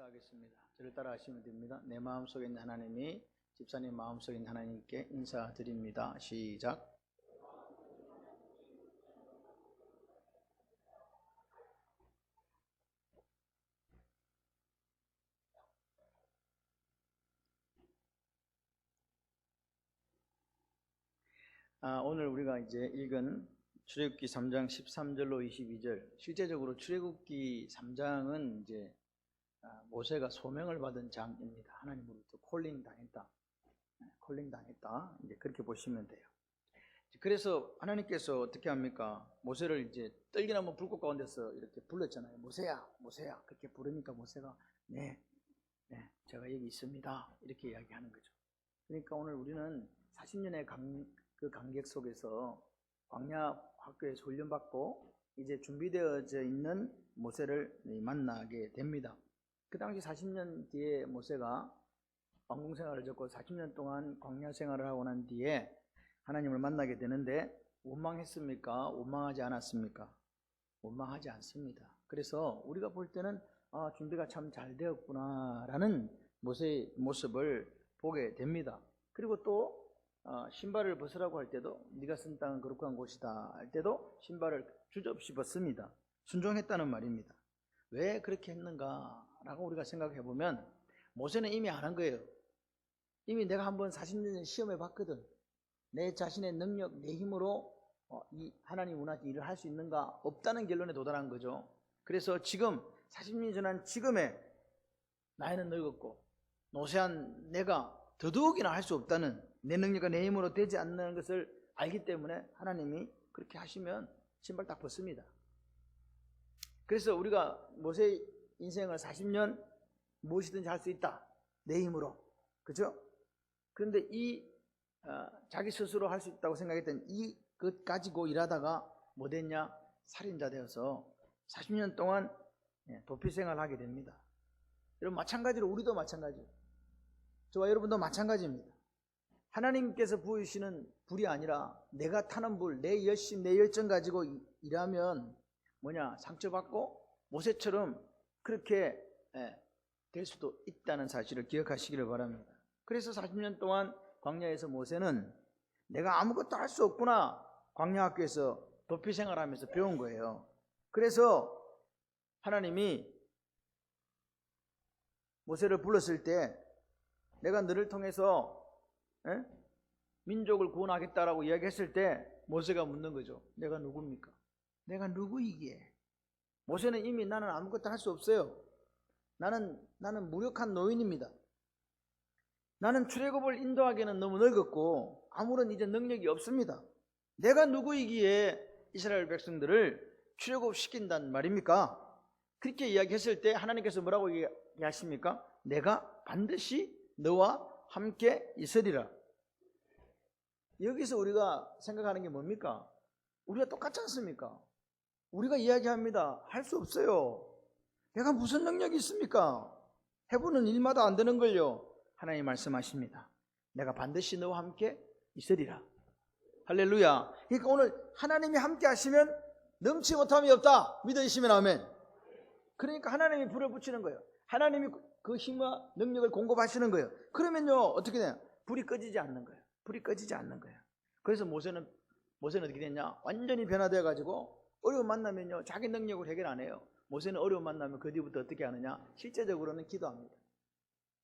인사하겠습니다. 저를 따라 하시면 됩니다. 내 마음속에 있는 하나님이 집사님 마음속에 있는 하나님께 인사드립니다. 시작. 오늘 우리가 이제 읽은 출애굽기 3장 13절로 22절, 실제적으로 출애굽기 3장은 이제 모세가 소명을 받은 장입니다. 하나님으로부터 콜링 당했다. 이제 그렇게 보시면 돼요. 그래서 하나님께서 어떻게 합니까? 모세를 이제 떨기나무 불꽃 가운데서 이렇게 불렀잖아요. 모세야, 모세야. 그렇게 부르니까 모세가 네, 제가 여기 있습니다. 이렇게 이야기하는 거죠. 그러니까 오늘 우리는 40년의 그 간격 속에서 광야 학교에서 훈련받고 이제 준비되어져 있는 모세를 만나게 됩니다. 그 당시 40년 뒤에 모세가 왕궁 생활을 접고 40년 동안 광야 생활을 하고 난 뒤에 하나님을 만나게 되는데 원망했습니까? 원망하지 않았습니까? 원망하지 않습니다. 그래서 우리가 볼 때는 준비가 참 잘 되었구나 라는 모세의 모습을 보게 됩니다. 그리고 또 신발을 벗으라고 할 때도 네가 쓴 땅은 거룩한 곳이다 할 때도 신발을 주저없이 벗습니다. 순종했다는 말입니다. 왜 그렇게 했는가 라고 우리가 생각해 보면 모세는 이미 안 한 거예요. 이미 내가 한번 40년 시험해 봤거든. 내 자신의 능력, 내 힘으로 이 하나님 원하신 일을 할 수 있는가? 없다는 결론에 도달한 거죠. 그래서 지금 40년이 지난 지금의 나이는 늙었고 노쇠한 내가 더더욱이나 할 수 없다는, 내 능력과 내 힘으로 되지 않는 것을 알기 때문에 하나님이 그렇게 하시면 신발 딱 벗습니다. 그래서 우리가 모세의 인생을 40년 무엇이든지 할 수 있다, 내 힘으로, 그죠? 그런데 이 자기 스스로 할 수 있다고 생각했던 이것 가지고 일하다가 뭐 됐냐? 살인자 되어서 40년 동안 도피 생활을 하게 됩니다. 여러분 마찬가지로 우리도 마찬가지예요. 저와 여러분도 마찬가지입니다. 하나님께서 부으시는 불이 아니라 내가 타는 불, 내 열심, 내 열정 가지고 일하면 뭐냐? 상처받고 모세처럼 그렇게 될 수도 있다는 사실을 기억하시기를 바랍니다. 그래서 40년 동안 광야에서 모세는 내가 아무것도 할 수 없구나, 광야 학교에서 도피 생활하면서 배운 거예요. 그래서 하나님이 모세를 불렀을 때 내가 너를 통해서 민족을 구원하겠다라고 이야기했을 때 모세가 묻는 거죠. 내가 누굽니까? 내가 누구이기에? 모세는 이미 나는 아무것도 할 수 없어요. 나는 무력한 노인입니다. 나는 출애굽을 인도하기에는 너무 늙었고 아무런 이제 능력이 없습니다. 내가 누구이기에 이스라엘 백성들을 출애굽시킨단 말입니까? 그렇게 이야기했을 때 하나님께서 뭐라고 이야기하십니까? 내가 반드시 너와 함께 있으리라. 여기서 우리가 생각하는 게 뭡니까? 우리가 똑같지 않습니까? 우리가 이야기합니다. 할 수 없어요. 내가 무슨 능력이 있습니까? 해보는 일마다 안 되는 걸요. 하나님 말씀하십니다. 내가 반드시 너와 함께 있으리라. 할렐루야. 그러니까 오늘 하나님이 함께 하시면 넘치 못함이 없다. 믿으시면 아멘. 그러니까 하나님이 불을 붙이는 거예요. 하나님이 그 힘과 능력을 공급하시는 거예요. 그러면요 어떻게 돼요? 불이 꺼지지 않는 거예요. 불이 꺼지지 않는 거예요. 그래서 모세는 어떻게 됐냐? 완전히 변화되어 가지고 어려움 만나면요 자기 능력으로 해결 안 해요. 모세는 어려움 만나면 그 뒤부터 어떻게 하느냐? 실제적으로는 기도합니다.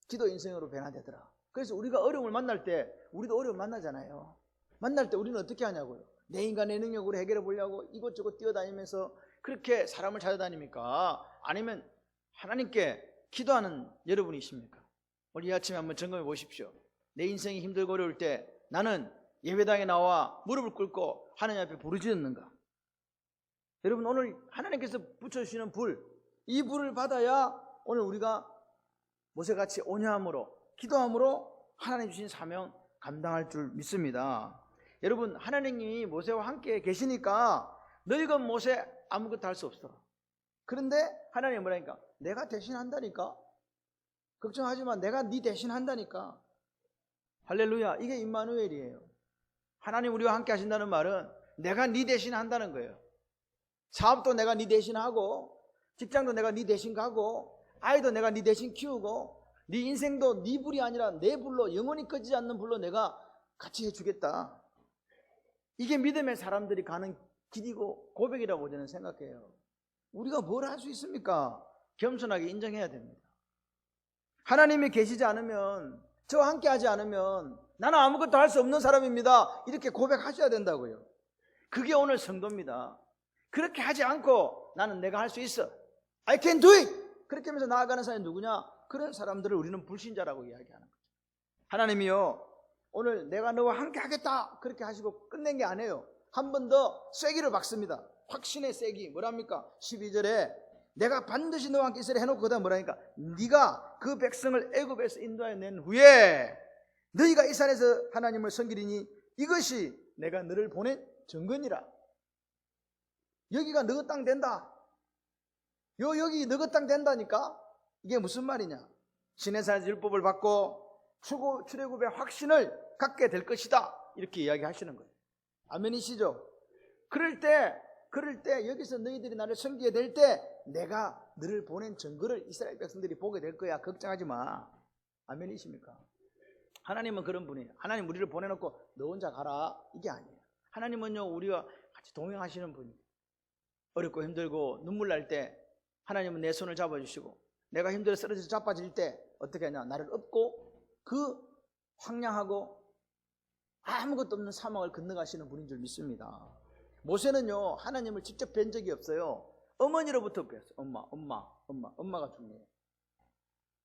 기도 인생으로 변화되더라. 그래서 우리가 어려움을 만날 때 우리도 어려움 만나잖아요. 만날 때 우리는 어떻게 하냐고요? 내 인간의 능력으로 해결해 보려고 이곳저곳 뛰어다니면서 그렇게 사람을 찾아다닙니까? 아니면 하나님께 기도하는 여러분이십니까? 오늘 이 아침에 한번 점검해 보십시오. 내 인생이 힘들고 어려울 때 나는 예배당에 나와 무릎을 꿇고 하나님 앞에 부르짖는가? 여러분 오늘 하나님께서 붙여주시는 불, 이 불을 받아야 오늘 우리가 모세같이 온유함으로 기도함으로 하나님 주신 사명 감당할 줄 믿습니다. 여러분 하나님이 모세와 함께 계시니까 늙은 모세 아무것도 할 수 없어. 그런데 하나님이 뭐라니까? 내가 대신한다니까. 걱정하지 마. 내가 네 대신한다니까. 할렐루야. 이게 임마누엘이에요. 하나님 우리와 함께 하신다는 말은 내가 네 대신 한다는 거예요. 사업도 내가 네 대신 하고 직장도 내가 네 대신 가고 아이도 내가 네 대신 키우고 네 인생도 네 불이 아니라 내 불로 영원히 꺼지지 않는 불로 내가 같이 해주겠다. 이게 믿음의 사람들이 가는 길이고 고백이라고 저는 생각해요. 우리가 뭘 할 수 있습니까? 겸손하게 인정해야 됩니다. 하나님이 계시지 않으면, 저와 함께 하지 않으면 나는 아무것도 할 수 없는 사람입니다, 이렇게 고백하셔야 된다고요. 그게 오늘 성도입니다. 그렇게 하지 않고 나는 내가 할 수 있어, I can do it, 그렇게 하면서 나아가는 사람이 누구냐? 그런 사람들을 우리는 불신자라고 이야기하는 거죠. 하나님이요, 오늘 내가 너와 함께 하겠다 그렇게 하시고 끝낸 게 아니에요. 한 번 더 쐐기를 박습니다. 확신의 쐐기. 뭐랍니까? 12절에 내가 반드시 너와 함께 있으라 해놓고 그다음 뭐라니까? 네가 그 백성을 애굽에서 인도하여 낸 후에 너희가 이 산에서 하나님을 섬기리니 이것이 내가 너를 보낸 증거니라. 여기가 너희 땅 된다. 여기 너희 땅 된다니까? 이게 무슨 말이냐? 시내산에서 율법을 받고 출애굽의 확신을 갖게 될 것이다, 이렇게 이야기하시는 거예요. 아멘이시죠? 그럴 때 여기서 너희들이 나를 섬기게 될 때 내가 너를 보낸 증거를 이스라엘 백성들이 보게 될 거야. 걱정하지 마. 아멘이십니까? 하나님은 그런 분이에요. 하나님 우리를 보내놓고 너 혼자 가라, 이게 아니에요. 하나님은요, 우리와 같이 동행하시는 분이에요. 어렵고 힘들고 눈물 날 때 하나님은 내 손을 잡아주시고, 내가 힘들어 쓰러져서 자빠질 때 어떻게 하냐? 나를 업고 그 황량하고 아무것도 없는 사막을 건너가시는 분인 줄 믿습니다. 모세는요, 하나님을 직접 뵌 적이 없어요. 어머니로부터 배웠어요. 엄마가 중요해요.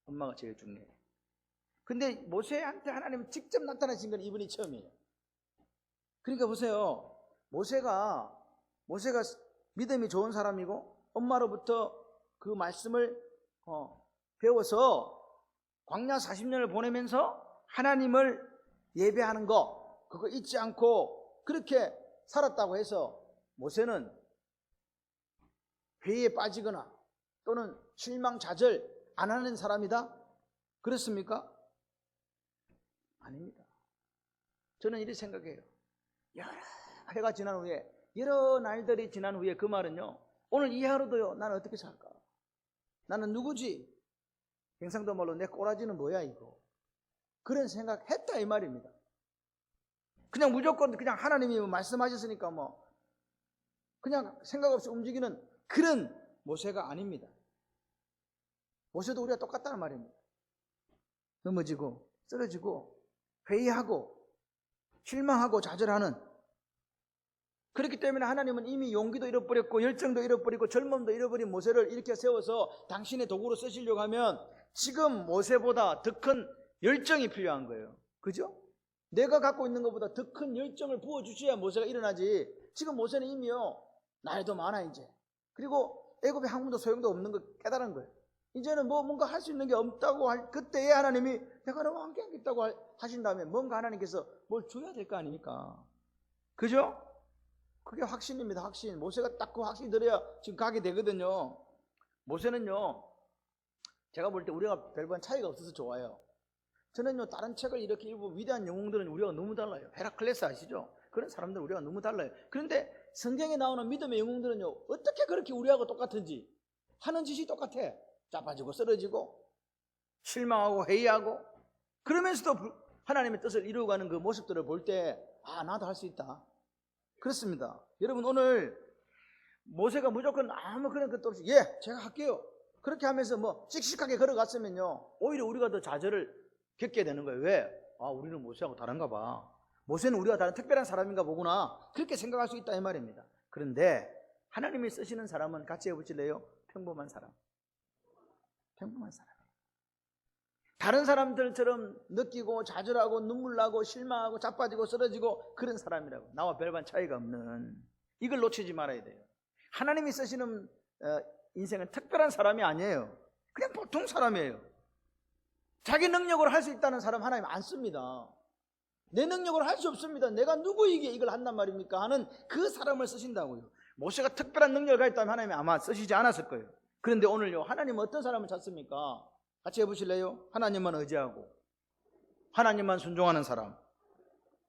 엄마가 제일 중요해요. 근데 모세한테 하나님은 직접 나타나신 건 이분이 처음이에요. 그러니까 보세요, 모세가 믿음이 좋은 사람이고 엄마로부터 그 말씀을 배워서 광야 40년을 보내면서 하나님을 예배하는 거, 그거 잊지 않고 그렇게 살았다고 해서 모세는 회의에 빠지거나 또는 실망 좌절 안 하는 사람이다? 그렇습니까? 아닙니다. 저는 이렇게 생각해요. 여러 해가 지난 후에, 여러 날들이 지난 후에 그 말은요, 오늘 이 하루도요, 나는 어떻게 살까? 나는 누구지? 경상도 말로 내 꼬라지는 뭐야 이거? 그런 생각 했다 이 말입니다. 그냥 무조건 그냥 하나님이 말씀하셨으니까 뭐 그냥 생각 없이 움직이는 그런 모세가 아닙니다. 모세도 우리가 똑같다는 말입니다. 넘어지고 쓰러지고 회의하고 실망하고 좌절하는, 그렇기 때문에 하나님은 이미 용기도 잃어버렸고 열정도 잃어버리고 젊음도 잃어버린 모세를 이렇게 세워서 당신의 도구로 쓰시려고 하면 지금 모세보다 더 큰 열정이 필요한 거예요. 그죠? 내가 갖고 있는 것보다 더 큰 열정을 부어주셔야 모세가 일어나지. 지금 모세는 이미요, 나이도 많아 이제. 그리고 애굽의 학문도 소용도 없는 걸 깨달은 거예요. 이제는 뭔가 할 수 있는 게 없다고 할 그때에 하나님이 내가 너와 함께 하겠다고 하신다면 뭔가 하나님께서 뭘 줘야 될 거 아닙니까? 그죠? 그게 확신입니다. 확신. 모세가 딱 그 확신이 들어야 지금 가게 되거든요. 모세는요, 제가 볼 때 우리가 별반 차이가 없어서 좋아요. 저는요, 다른 책을 이렇게 읽고 위대한 영웅들은 우리가 너무 달라요. 헤라클레스 아시죠? 그런 사람들 우리가 너무 달라요. 그런데 성경에 나오는 믿음의 영웅들은요, 어떻게 그렇게 우리하고 똑같은지, 하는 짓이 똑같아. 짜파지고 쓰러지고 실망하고 회의하고, 그러면서도 하나님의 뜻을 이루어가는 그 모습들을 볼 때 나도 할 수 있다. 그렇습니다. 여러분, 오늘 모세가 무조건 아무 그런 것도 없이 제가 할게요, 그렇게 하면서 씩씩하게 걸어갔으면요, 오히려 우리가 더 좌절을 겪게 되는 거예요. 왜? 우리는 모세하고 다른가 봐. 모세는 우리가 다른 특별한 사람인가 보구나. 그렇게 생각할 수 있다 이 말입니다. 그런데 하나님이 쓰시는 사람은 같이 해보실래요? 평범한 사람. 평범한 사람. 다른 사람들처럼 느끼고 좌절하고 눈물 나고 실망하고 자빠지고 쓰러지고 그런 사람이라고. 나와 별반 차이가 없는. 이걸 놓치지 말아야 돼요. 하나님이 쓰시는 인생은 특별한 사람이 아니에요. 그냥 보통 사람이에요. 자기 능력으로 할 수 있다는 사람 하나님 안 씁니다. 내 능력으로 할 수 없습니다, 내가 누구에게 이걸 한단 말입니까? 하는 그 사람을 쓰신다고요. 모세가 특별한 능력을 가졌다면 하나님이 아마 쓰시지 않았을 거예요. 그런데 오늘요, 하나님은 어떤 사람을 찾습니까? 같이 해보실래요? 하나님만 의지하고 하나님만 순종하는 사람.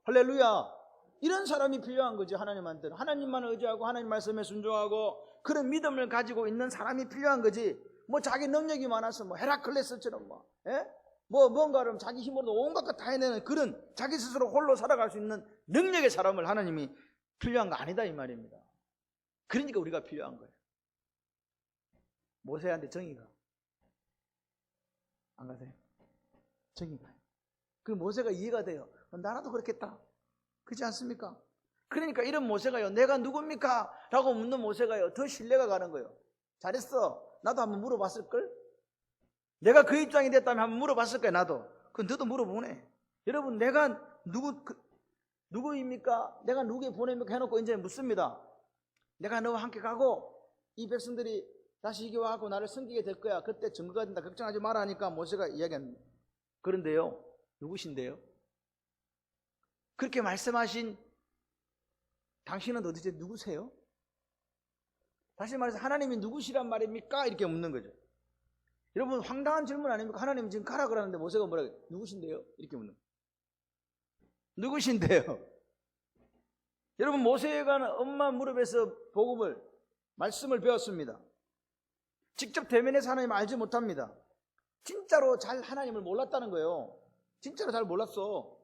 할렐루야. 이런 사람이 필요한 거지. 하나님한테는 하나님만 의지하고 하나님 말씀에 순종하고 그런 믿음을 가지고 있는 사람이 필요한 거지. 뭐 자기 능력이 많아서 뭐 헤라클레스처럼 뭐 뭔가를 자기 힘으로 온갖 것 다 해내는 그런 자기 스스로 홀로 살아갈 수 있는 능력의 사람을 하나님이 필요한 거 아니다 이 말입니다. 그러니까 우리가 필요한 거예요. 모세한테 정의가 안 가세요? 정의가. 그 모세가 이해가 돼요. 나라도 그렇겠다. 그렇지 않습니까? 그러니까 이런 모세가요, 내가 누굽니까? 라고 묻는 모세가요, 더 신뢰가 가는 거예요. 잘했어. 나도 한번 물어봤을걸? 내가 그 입장이 됐다면 한번 물어봤을 거야, 나도. 그건 너도 물어보네. 여러분, 내가 누구입니까? 내가 누구에 보냅니까? 해놓고 이제 묻습니다. 내가 너와 함께 가고 이 백성들이 다시 이기 와갖고 나를 섬기게 될 거야. 그때 증거가 된다. 걱정하지 마라 하니까 모세가 이야기합니다. 그런데요, 누구신데요? 그렇게 말씀하신 당신은 도대체 누구세요? 다시 말해서 하나님이 누구시란 말입니까? 이렇게 묻는 거죠. 여러분, 황당한 질문 아닙니까? 하나님 지금 가라 그러는데 모세가 뭐라고 해요? 누구신데요? 이렇게 묻는 거예요. 누구신데요? 여러분, 모세가 엄마 무릎에서 복음을, 말씀을 배웠습니다. 직접 대면해서 하나님을 알지 못합니다. 진짜로 잘 하나님을 몰랐다는 거예요. 진짜로 잘 몰랐어.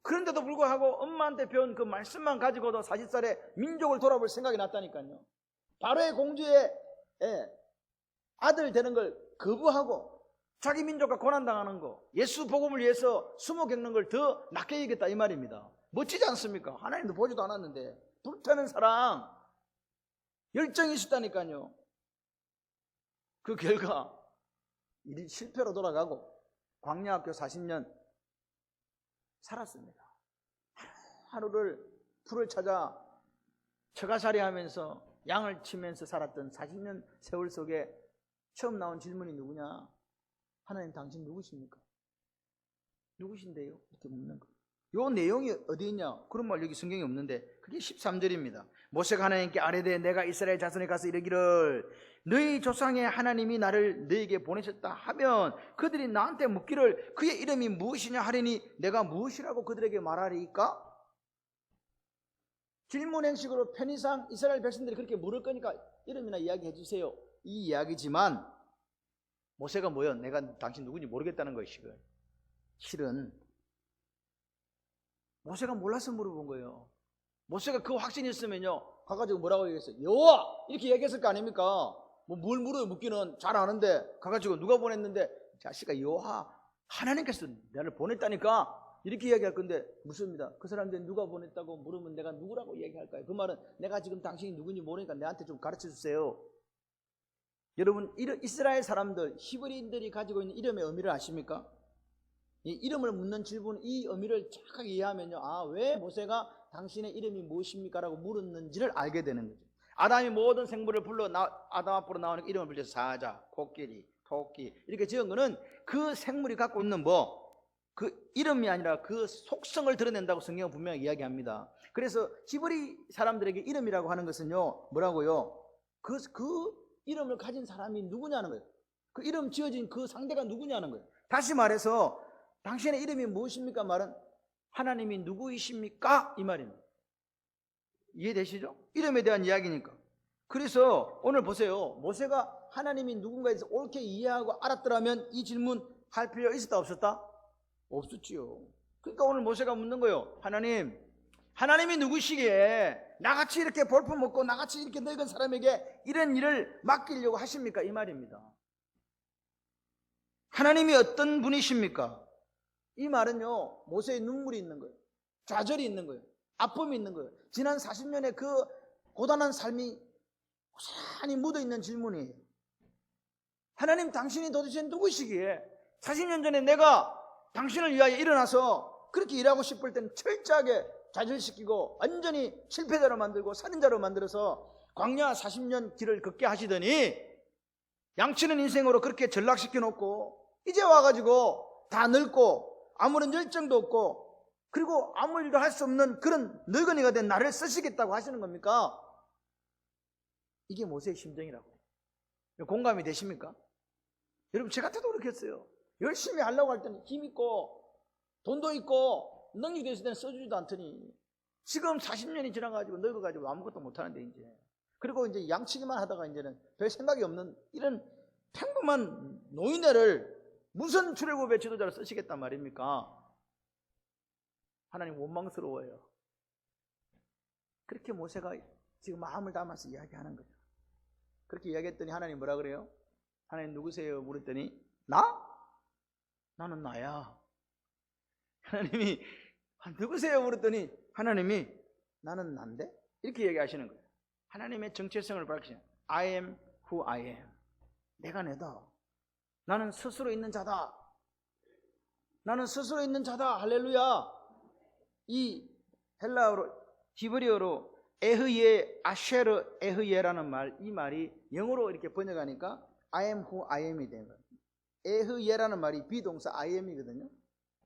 그런데도 불구하고 엄마한테 배운 그 말씀만 가지고도 40살에 민족을 돌아볼 생각이 났다니까요. 바로의 공주의 아들 되는 걸 거부하고 자기 민족과 고난당하는 거, 예수 복음을 위해서 숨어 겪는 걸 더 낫게 여겼다 이 말입니다. 멋지지 않습니까? 하나님도 보지도 않았는데 불타는 사랑, 열정이 있었다니까요. 그 결과 일이 실패로 돌아가고 광야학교 40년 살았습니다. 하루를 풀을 찾아 처가살이 하면서 양을 치면서 살았던 40년 세월 속에 처음 나온 질문이 누구냐? 하나님, 당신 누구십니까? 누구신데요? 이렇게 묻는 거예요. 요 내용이 어디 있냐? 그런 말 여기 성경에 없는데 그게 13절입니다. 모세가 하나님께 아뢰되 내가 이스라엘 자손에 가서 이르기를 너희 조상의 하나님이 나를 너에게 보내셨다 하면 그들이 나한테 묻기를 그의 이름이 무엇이냐 하리니 내가 무엇이라고 그들에게 말하리까? 질문 형식으로 편의상 이스라엘 백성들이 그렇게 물을 거니까 이름이나 이야기해 주세요. 이 이야기지만 모세가 뭐요? 내가 당신 누군지 모르겠다는 것이고요. 실은 모세가 몰라서 물어본 거예요. 모세가 그 확신이 있으면요, 가가지고 뭐라고 얘기했어요? 여호와! 이렇게 얘기했을 거 아닙니까? 뭐 뭘 물어요? 묻기는 잘 아는데 가가지고 누가 보냈는데 자식아, 여호와 하나님께서 나를 보냈다니까 이렇게 이야기할 건데 묻습니다. 그 사람들이 누가 보냈다고 물으면 내가 누구라고 얘기할까요? 그 말은 내가 지금 당신이 누군지 모르니까 내한테 좀 가르쳐 주세요. 여러분, 이스라엘 사람들, 히브리인들이 가지고 있는 이름의 의미를 아십니까? 이 이름을 묻는 질문, 이 의미를 정확하게 이해하면요, 아, 왜 모세가 당신의 이름이 무엇입니까? 라고 물었는지를 알게 되는 거죠. 아담이 모든 생물을 불러 아담 앞으로 나오는 이름을 불려서 사자, 코끼리, 토끼 이렇게 지은 거는 그 생물이 갖고 있는 그 이름이 아니라 그 속성을 드러낸다고 성경은 분명히 이야기합니다. 그래서 히브리 사람들에게 이름이라고 하는 것은요, 뭐라고요? 그 이름을 가진 사람이 누구냐는 거예요. 그 이름 지어진 그 상대가 누구냐는 거예요. 다시 말해서 당신의 이름이 무엇입니까? 말은 하나님이 누구이십니까? 이 말입니다. 이해되시죠? 이름에 대한 이야기니까. 그래서 오늘 보세요. 모세가 하나님이 누군가에 대해서 옳게 이해하고 알았더라면 이 질문 할 필요 있었다 없었다? 없었지요. 그러니까 오늘 모세가 묻는 거예요. 하나님이 누구시기에 나같이 이렇게 볼품없고 나같이 이렇게 늙은 사람에게 이런 일을 맡기려고 하십니까? 이 말입니다. 하나님이 어떤 분이십니까? 이 말은요, 모세의 눈물이 있는 거예요. 좌절이 있는 거예요. 아픔이 있는 거예요. 지난 40년의 그 고단한 삶이 고스란히 묻어있는 질문이에요. 하나님, 당신이 도대체 누구시기에 40년 전에 내가 당신을 위하여 일어나서 그렇게 일하고 싶을 때는 철저하게 좌절시키고 완전히 실패자로 만들고 살인자로 만들어서 광야 40년 길을 걷게 하시더니 양치는 인생으로 그렇게 전락시켜 놓고 이제 와가지고 다 늙고 아무런 열정도 없고 그리고 아무 일도 할 수 없는 그런 늙은이가 된 나를 쓰시겠다고 하시는 겁니까? 이게 모세의 심정이라고. 공감이 되십니까? 여러분, 제 같아도 그렇겠어요. 열심히 하려고 할 때는 힘 있고 돈도 있고 능력이 있을 때는 써주지도 않더니 지금 40년이 지나가지고 늙어가지고 아무것도 못하는데 이제 그리고 이제 양치기만 하다가 이제는 별 생각이 없는 이런 평범한 노인네를 무슨 출애굽의 지도자로 쓰시겠단 말입니까? 하나님 원망스러워요. 그렇게 모세가 지금 마음을 담아서 이야기하는 거죠. 그렇게 이야기했더니 하나님 뭐라 그래요? 하나님 누구세요? 물었더니 나? 나는 나야. 하나님이 누구세요? 물었더니 하나님이 나는 난데? 이렇게 얘기하시는 거예요. 하나님의 정체성을 밝히시는 I am who I am. 내가 내다. 나는 스스로 있는 자다. 나는 스스로 있는 자다. 할렐루야. 이 헬라어로 히브리어로 에흐예 아쉐르 에흐예라는 말, 이 말이 영어로 이렇게 번역하니까 I am who I am이 된 거예요. 에흐예라는 말이 비동사 I am이거든요.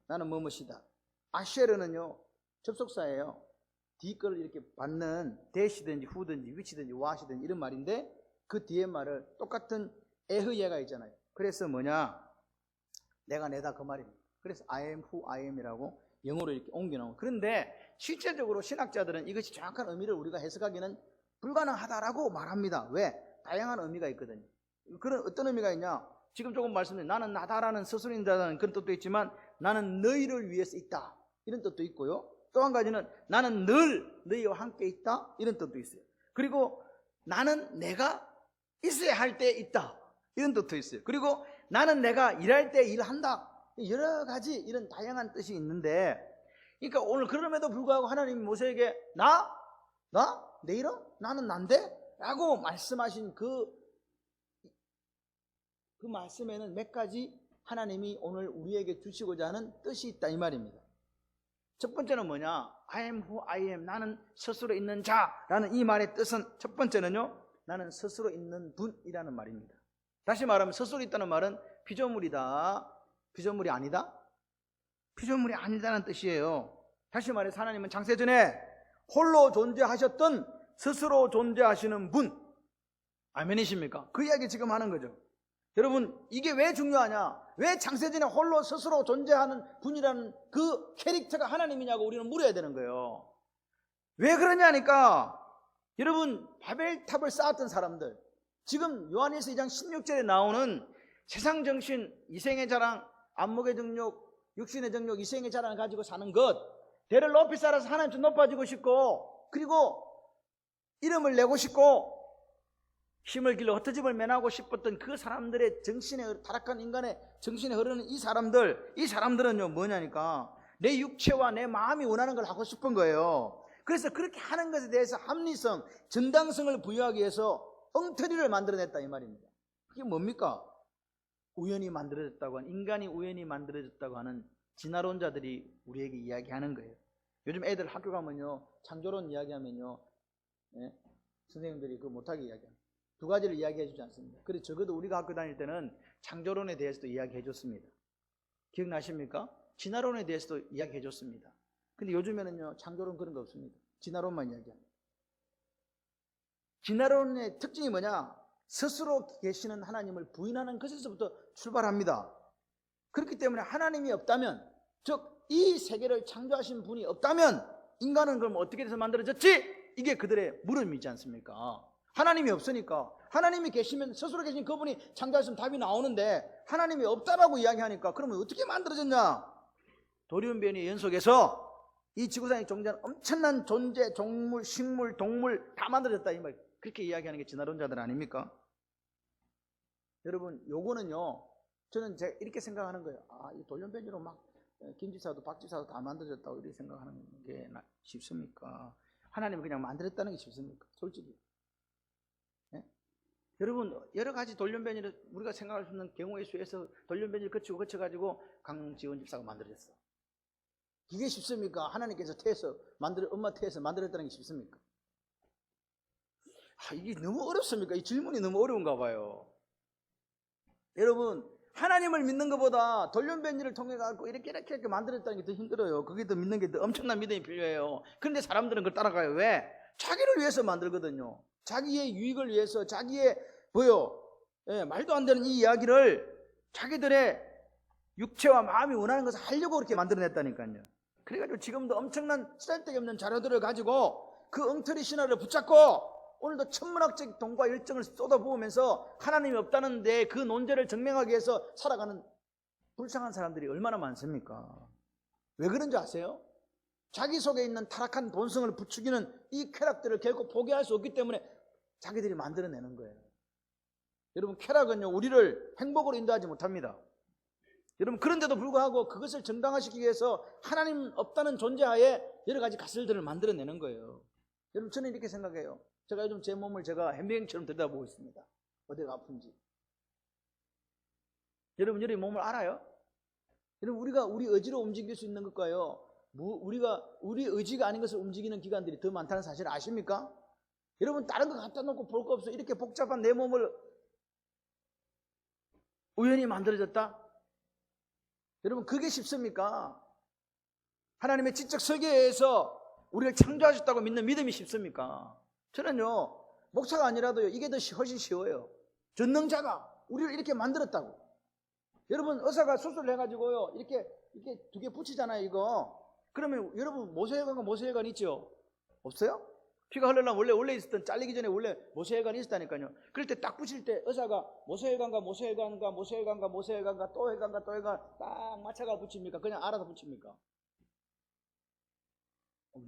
나는 뭐뭐시다. 아쉐르는요 접속사예요. 뒤 거를 이렇게 받는 대시든지 후든지 위치든지 와시든지 이런 말인데 그 뒤에 말을 똑같은 에흐예가 있잖아요. 그래서 뭐냐? 내가 내다 그 말입니다. 그래서 I am who I am이라고 영어로 이렇게 옮겨놓은. 그런데 실제적으로 신학자들은 이것이 정확한 의미를 우리가 해석하기는 불가능하다라고 말합니다. 왜? 다양한 의미가 있거든요. 그런 어떤 의미가 있냐? 지금 조금 말씀드린 나는 나다라는 스스로 있다는 그런 뜻도 있지만 나는 너희를 위해서 있다 이런 뜻도 있고요. 또 한 가지는 나는 늘 너희와 함께 있다 이런 뜻도 있어요. 그리고 나는 내가 있어야 할 때 있다 이런 뜻도 있어요. 그리고 나는 내가 일할 때 일한다. 여러 가지 이런 다양한 뜻이 있는데, 그러니까 오늘 그럼에도 불구하고 하나님이 모세에게 나? 내 이름? 나는 난데? 라고 말씀하신 그 말씀에는 몇 가지 하나님이 오늘 우리에게 주시고자 하는 뜻이 있다 이 말입니다. 첫 번째는 뭐냐? I am who I am. 나는 스스로 있는 자라는 이 말의 뜻은 첫 번째는요, 나는 스스로 있는 분이라는 말입니다. 다시 말하면 스스로 있다는 말은 피조물이다. 피조물이 아니다? 피조물이 아니다는 뜻이에요. 다시 말해서 하나님은 창세전에 홀로 존재하셨던 스스로 존재하시는 분. 아멘이십니까? 그 이야기 지금 하는 거죠. 여러분 이게 왜 중요하냐? 왜 창세전에 홀로 스스로 존재하는 분이라는 그 캐릭터가 하나님이냐고 우리는 물어야 되는 거예요. 왜 그러냐니까 여러분 바벨탑을 쌓았던 사람들, 지금 요한일서 2장 16절에 나오는 세상정신, 이생의 자랑, 안목의 정욕, 육신의 정욕, 이생의 자랑을 가지고 사는 것, 대를 높이 쌓아서 하나님 좀 높아지고 싶고, 그리고 이름을 내고 싶고 힘을 길러 흩어짐을 면하고 싶었던 그 사람들의 정신에, 타락한 인간의 정신에 흐르는 이 사람들은요 뭐냐니까 내 육체와 내 마음이 원하는 걸 하고 싶은 거예요. 그래서 그렇게 하는 것에 대해서 합리성, 정당성을 부여하기 위해서 엉터리를 만들어냈다 이 말입니다. 그게 뭡니까? 우연히 만들어졌다고 하는, 인간이 우연히 만들어졌다고 하는 진화론자들이 우리에게 이야기하는 거예요. 요즘 애들 학교 가면요 창조론 이야기하면요 선생님들이 그거 못하게 이야기합니다. 두 가지를 이야기해 주지 않습니다. 그래서 적어도 우리가 학교 다닐 때는 창조론에 대해서도 이야기해 줬습니다. 기억나십니까? 진화론에 대해서도 이야기해 줬습니다. 근데 요즘에는요 창조론 그런 거 없습니다. 진화론만 이야기합니다. 진화론의 특징이 뭐냐? 스스로 계시는 하나님을 부인하는 것에서부터 출발합니다. 그렇기 때문에 하나님이 없다면, 즉 이 세계를 창조하신 분이 없다면 인간은 그럼 어떻게 돼서 만들어졌지? 이게 그들의 물음이지 않습니까? 하나님이 없으니까, 하나님이 계시면 스스로 계신 그분이 창조하신 답이 나오는데 하나님이 없다라고 이야기하니까 그러면 어떻게 만들어졌냐? 돌연변이의 연속에서 이 지구상에 존재하는 엄청난 존재, 종물, 식물, 동물 다 만들어졌다 이 말. 그렇게 이야기하는 게 진화론자들 아닙니까? 여러분 요거는요 저는 제가 이렇게 생각하는 거예요. 이 돌연변이로 막 김지사도 박지사도 다 만들어졌다고 이렇게 생각하는 게 쉽습니까? 하나님은 그냥 만들었다는 게 쉽습니까? 솔직히. 네? 여러분 여러 가지 돌연변이를 우리가 생각할 수 있는 경우의 수에서 돌연변이를 거쳐가지고 강지원 집사가 만들어졌어. 이게 쉽습니까? 하나님께서 엄마 태에서 만들었다는 게 쉽습니까? 이게 너무 어렵습니까? 이 질문이 너무 어려운가 봐요. 여러분 하나님을 믿는 것보다 돌연변이를 통해 갖고 이렇게 만들었다는 게 더 힘들어요. 그게 더 믿는 게 더 엄청난 믿음이 필요해요. 그런데 사람들은 그걸 따라가요. 왜? 자기를 위해서 만들거든요. 자기의 유익을 위해서, 자기의 말도 안 되는 이 이야기를 자기들의 육체와 마음이 원하는 것을 하려고 그렇게 만들어냈다니까요. 그래가지고 지금도 엄청난 쓸데기 없는 자료들을 가지고 그 엉터리 신화를 붙잡고 오늘도 천문학적 돈과 열정을 쏟아부으면서 하나님이 없다는데 그 논제를 증명하기 위해서 살아가는 불쌍한 사람들이 얼마나 많습니까? 왜 그런지 아세요? 자기 속에 있는 타락한 본성을 부추기는 이 쾌락들을 결코 포기할 수 없기 때문에 자기들이 만들어내는 거예요. 여러분, 쾌락은요, 우리를 행복으로 인도하지 못합니다. 여러분, 그런데도 불구하고 그것을 정당화시키기 위해서 하나님 없다는 존재하에 여러 가지 가설들을 만들어내는 거예요. 여러분, 저는 이렇게 생각해요. 제가 요즘 제 몸을 제가 햄버거처럼 들여다보고 있습니다. 어디가 아픈지. 여러분, 여러분 몸을 알아요? 여러분, 우리가 우리 의지로 움직일 수 있는 것과요, 우리가 우리 의지가 아닌 것을 움직이는 기관들이 더 많다는 사실을 아십니까? 여러분, 다른 거 갖다 놓고 볼 거 없어. 이렇게 복잡한 내 몸을 우연히 만들어졌다? 여러분, 그게 쉽습니까? 하나님의 지적 설계에 의해서 우리를 창조하셨다고 믿는 믿음이 쉽습니까? 저는요, 목사가 아니라도요, 이게 더 훨씬 쉬워요. 전능자가 우리를 이렇게 만들었다고. 여러분, 의사가 수술을 해가지고요, 이렇게 두 개 붙이잖아요, 이거. 그러면 여러분, 모세혈관과 모세혈관 있죠? 없어요? 피가 흘러나면 원래 있었던, 잘리기 전에 원래 모세혈관이 있었다니까요. 그럴 때 딱 붙일 때 의사가 모세혈관과 모세혈관과 모세혈관과 모세혈관과 또 혈관과 또 혈관 딱 맞춰가 붙입니까? 그냥 알아서 붙입니까?